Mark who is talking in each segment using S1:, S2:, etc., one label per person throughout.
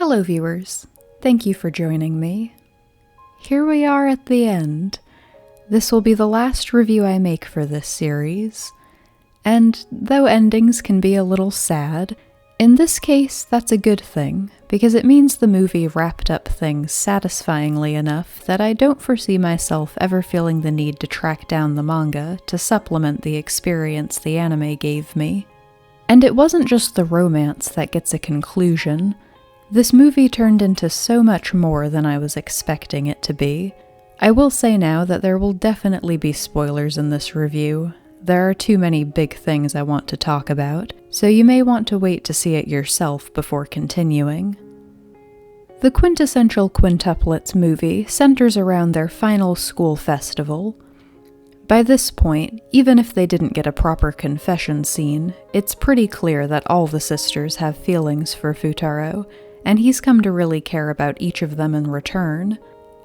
S1: Hello viewers, thank you for joining me. Here we are at the end. This will be the last review I make for this series, and though endings can be a little sad, in this case that's a good thing, because it means the movie wrapped up things satisfyingly enough that I don't foresee myself ever feeling the need to track down the manga to supplement the experience the anime gave me. And it wasn't just the romance that gets a conclusion. This movie turned into so much more than I was expecting it to be. I will say now that there will definitely be spoilers in this review. There are too many big things I want to talk about, so you may want to wait to see it yourself before continuing. The Quintessential Quintuplets movie centers around their final school festival. By this point, even if they didn't get a proper confession scene, it's pretty clear that all the sisters have feelings for Futaro, and he's come to really care about each of them in return.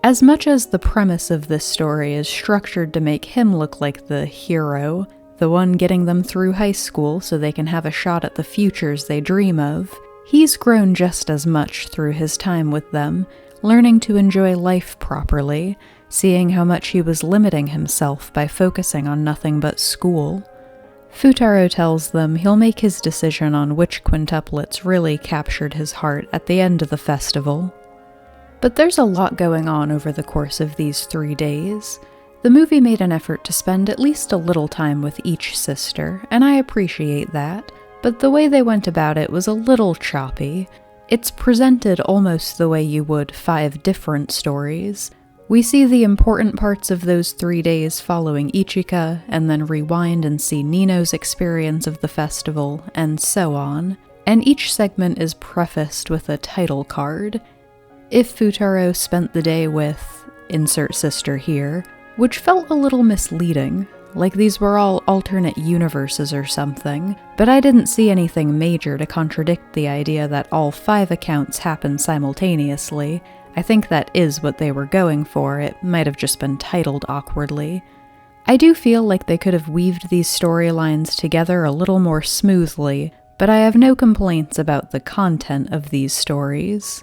S1: As much as the premise of this story is structured to make him look like the hero, the one getting them through high school so they can have a shot at the futures they dream of, he's grown just as much through his time with them, learning to enjoy life properly, seeing how much he was limiting himself by focusing on nothing but school. Futaro tells them he'll make his decision on which quintuplets really captured his heart at the end of the festival. But there's a lot going on over the course of these 3 days. The movie made an effort to spend at least a little time with each sister, and I appreciate that, but the way they went about it was a little choppy. It's presented almost the way you would 5 different stories. We see the important parts of those 3 days following Ichika, and then rewind and see Nino's experience of the festival, and so on. And each segment is prefaced with a title card. If Futaro spent the day with insert sister here, which felt a little misleading, like these were all alternate universes or something, but I didn't see anything major to contradict the idea that all 5 accounts happen simultaneously. I think that is what they were going for, it might have just been titled awkwardly. I do feel like they could have weaved these storylines together a little more smoothly, but I have no complaints about the content of these stories.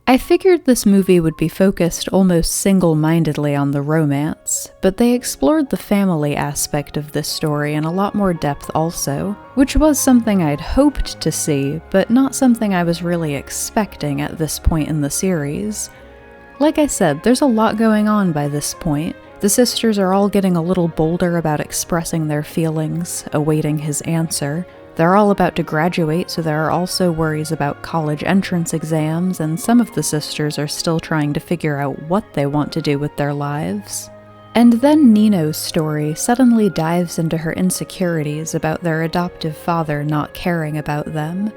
S1: I figured this movie would be focused almost single-mindedly on the romance, but they explored the family aspect of this story in a lot more depth also, which was something I'd hoped to see, but not something I was really expecting at this point in the series. Like I said, there's a lot going on by this point. The sisters are all getting a little bolder about expressing their feelings, awaiting his answer. They're all about to graduate, so there are also worries about college entrance exams, and some of the sisters are still trying to figure out what they want to do with their lives. And then Nino's story suddenly dives into her insecurities about their adoptive father not caring about them.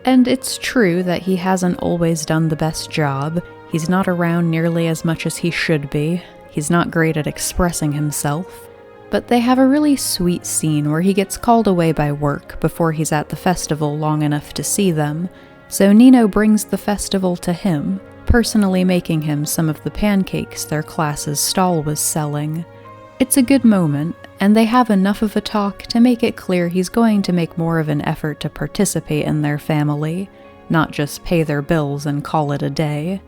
S1: And it's true that he hasn't always done the best job. He's not around nearly as much as he should be. He's not great at expressing himself. But they have a really sweet scene where he gets called away by work before he's at the festival long enough to see them, so Nino brings the festival to him, personally making him some of the pancakes their class's stall was selling. It's a good moment, and they have enough of a talk to make it clear he's going to make more of an effort to participate in their family, not just pay their bills and call it a day.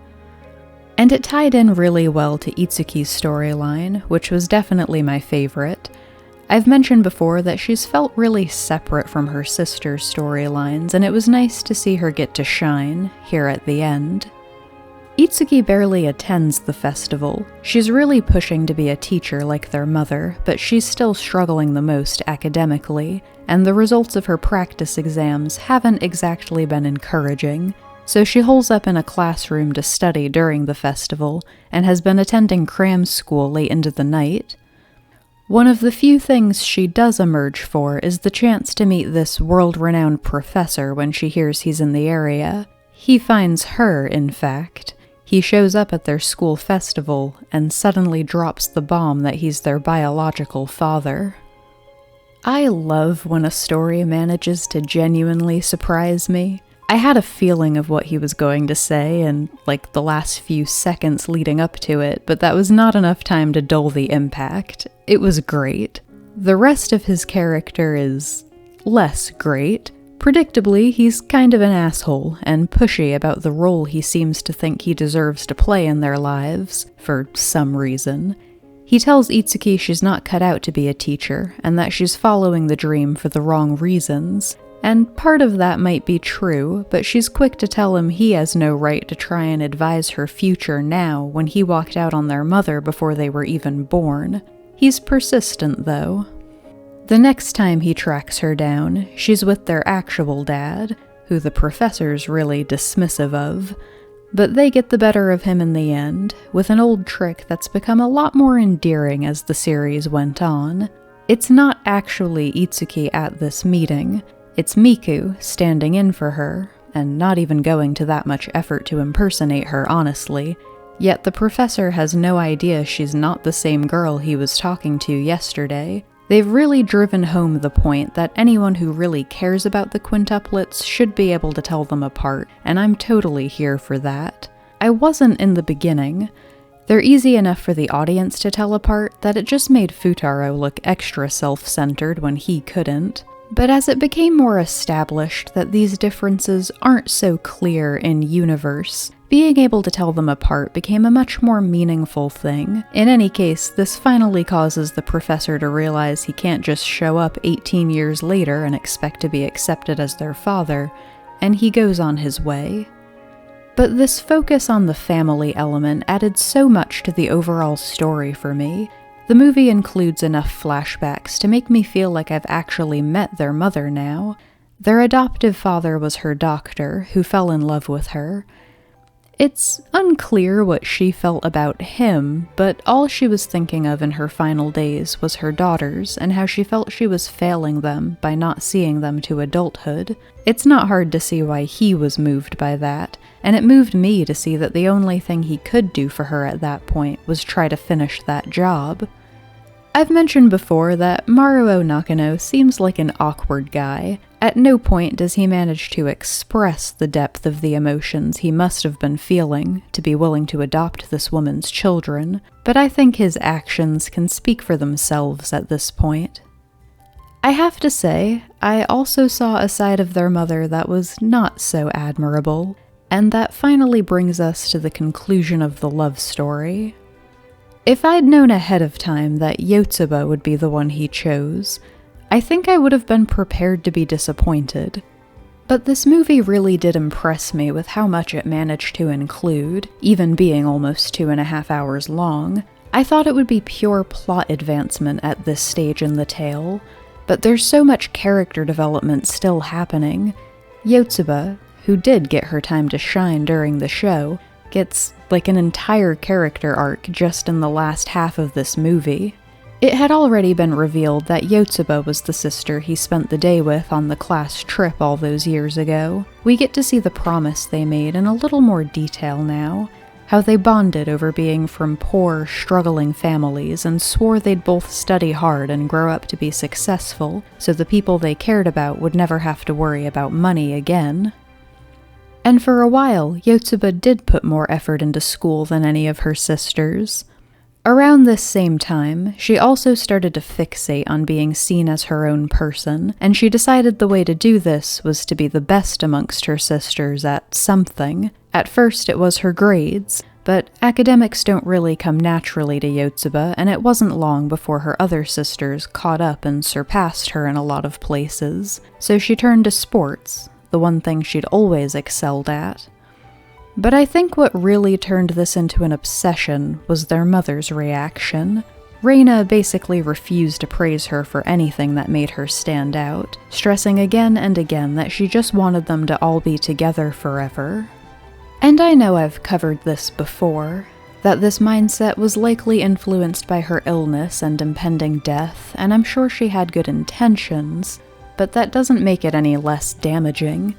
S1: And it tied in really well to Itsuki's storyline, which was definitely my favorite. I've mentioned before that she's felt really separate from her sister's storylines, and it was nice to see her get to shine here at the end. Itsuki barely attends the festival. She's really pushing to be a teacher like their mother, but she's still struggling the most academically, and the results of her practice exams haven't exactly been encouraging. So she holes up in a classroom to study during the festival, and has been attending cram school late into the night. One of the few things she does emerge for is the chance to meet this world-renowned professor when she hears he's in the area. He finds her, in fact. He shows up at their school festival, and suddenly drops the bomb that he's their biological father. I love when a story manages to genuinely surprise me. I had a feeling of what he was going to say in, like, the last few seconds leading up to it, but that was not enough time to dull the impact. It was great. The rest of his character is less great, Predictably, he's kind of an asshole and pushy about the role he seems to think he deserves to play in their lives, for some reason. He tells Itsuki she's not cut out to be a teacher, and that she's following the dream for the wrong reasons. And part of that might be true, but she's quick to tell him he has no right to try and advise her future now when he walked out on their mother before they were even born. He's persistent, though. The next time he tracks her down, she's with their actual dad, who the professor's really dismissive of, but they get the better of him in the end, with an old trick that's become a lot more endearing as the series went on. It's not actually Itsuki at this meeting, it's Miku standing in for her, and not even going to that much effort to impersonate her, honestly. Yet the professor has no idea she's not the same girl he was talking to yesterday. They've really driven home the point that anyone who really cares about the quintuplets should be able to tell them apart, and I'm totally here for that. I wasn't in the beginning. They're easy enough for the audience to tell apart that it just made Futaro look extra self-centered when he couldn't. But as it became more established that these differences aren't so clear in universe, being able to tell them apart became a much more meaningful thing. In any case, this finally causes the professor to realize he can't just show up 18 years later and expect to be accepted as their father, and he goes on his way. But this focus on the family element added so much to the overall story for me. The movie includes enough flashbacks to make me feel like I've actually met their mother now. Their adoptive father was her doctor, who fell in love with her. It's unclear what she felt about him, but all she was thinking of in her final days was her daughters and how she felt she was failing them by not seeing them to adulthood. It's not hard to see why he was moved by that, and it moved me to see that the only thing he could do for her at that point was try to finish that job. I've mentioned before that Maruo Nakano seems like an awkward guy. At no point does he manage to express the depth of the emotions he must have been feeling to be willing to adopt this woman's children, but I think his actions can speak for themselves at this point. I have to say, I also saw a side of their mother that was not so admirable, and that finally brings us to the conclusion of the love story. If I'd known ahead of time that Yotsuba would be the one he chose, I think I would have been prepared to be disappointed. But this movie really did impress me with how much it managed to include, even being almost 2.5 hours long. I thought it would be pure plot advancement at this stage in the tale, but there's so much character development still happening. Yotsuba, who did get her time to shine during the show, gets like an entire character arc just in the last half of this movie. It had already been revealed that Yotsuba was the sister he spent the day with on the class trip all those years ago. We get to see the promise they made in a little more detail now, how they bonded over being from poor, struggling families and swore they'd both study hard and grow up to be successful, so the people they cared about would never have to worry about money again. And for a while, Yotsuba did put more effort into school than any of her sisters. Around this same time, she also started to fixate on being seen as her own person, and she decided the way to do this was to be the best amongst her sisters at something. At first it was her grades, but academics don't really come naturally to Yotsuba, and it wasn't long before her other sisters caught up and surpassed her in a lot of places, so she turned to sports, the one thing she'd always excelled at. But I think what really turned this into an obsession was their mother's reaction. Reina basically refused to praise her for anything that made her stand out, stressing again and again that she just wanted them to all be together forever. And I know I've covered this before, that this mindset was likely influenced by her illness and impending death, and I'm sure she had good intentions, but that doesn't make it any less damaging.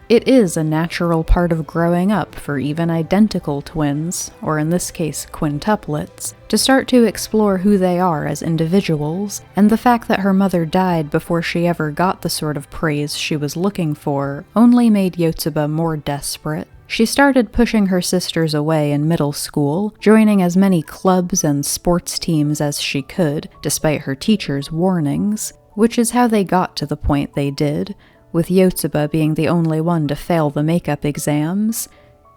S1: It is a natural part of growing up for even identical twins, or in this case quintuplets, to start to explore who they are as individuals, and the fact that her mother died before she ever got the sort of praise she was looking for only made Yotsuba more desperate. She started pushing her sisters away in middle school, joining as many clubs and sports teams as she could, despite her teacher's warnings, which is how they got to the point they did, with Yotsuba being the only one to fail the makeup exams.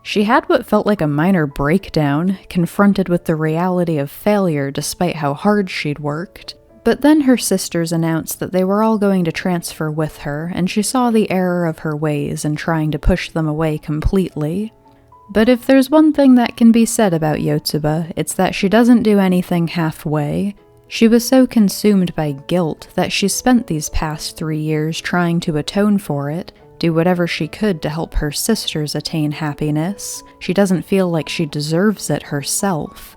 S1: She had what felt like a minor breakdown, confronted with the reality of failure despite how hard she'd worked. But then her sisters announced that they were all going to transfer with her, and she saw the error of her ways and trying to push them away completely. But if there's one thing that can be said about Yotsuba, it's that she doesn't do anything halfway. She was so consumed by guilt that she spent these past 3 years trying to atone for it, do whatever she could to help her sisters attain happiness. She doesn't feel like she deserves it herself.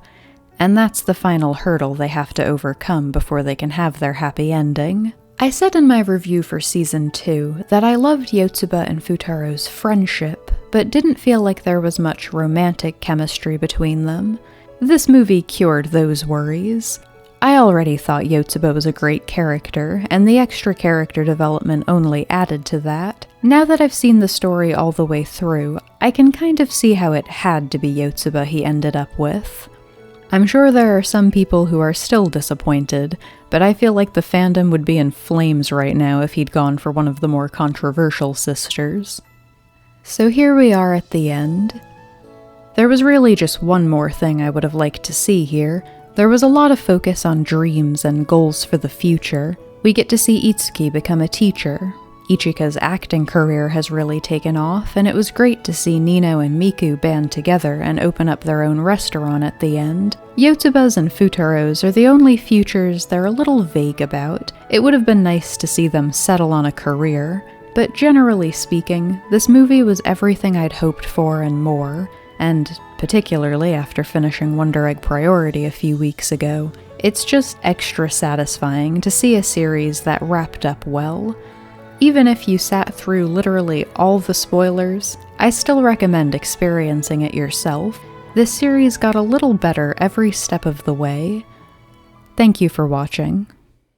S1: And that's the final hurdle they have to overcome before they can have their happy ending. I said in my review for Season 2 that I loved Yotsuba and Futaro's friendship, but didn't feel like there was much romantic chemistry between them. This movie cured those worries. I already thought Yotsuba was a great character, and the extra character development only added to that. Now that I've seen the story all the way through, I can kind of see how it had to be Yotsuba he ended up with. I'm sure there are some people who are still disappointed, but I feel like the fandom would be in flames right now if he'd gone for one of the more controversial sisters. So here we are at the end. There was really just one more thing I would have liked to see here. There was a lot of focus on dreams and goals for the future. We get to see Itsuki become a teacher. Ichika's acting career has really taken off, and it was great to see Nino and Miku band together and open up their own restaurant at the end. Yotsuba's and Futaro's are the only futures they're a little vague about. It would have been nice to see them settle on a career, but generally speaking, this movie was everything I'd hoped for and more, and particularly after finishing Wonder Egg Priority a few weeks ago. It's just extra satisfying to see a series that wrapped up well. Even if you sat through literally all the spoilers, I still recommend experiencing it yourself. This series got a little better every step of the way. Thank you for watching.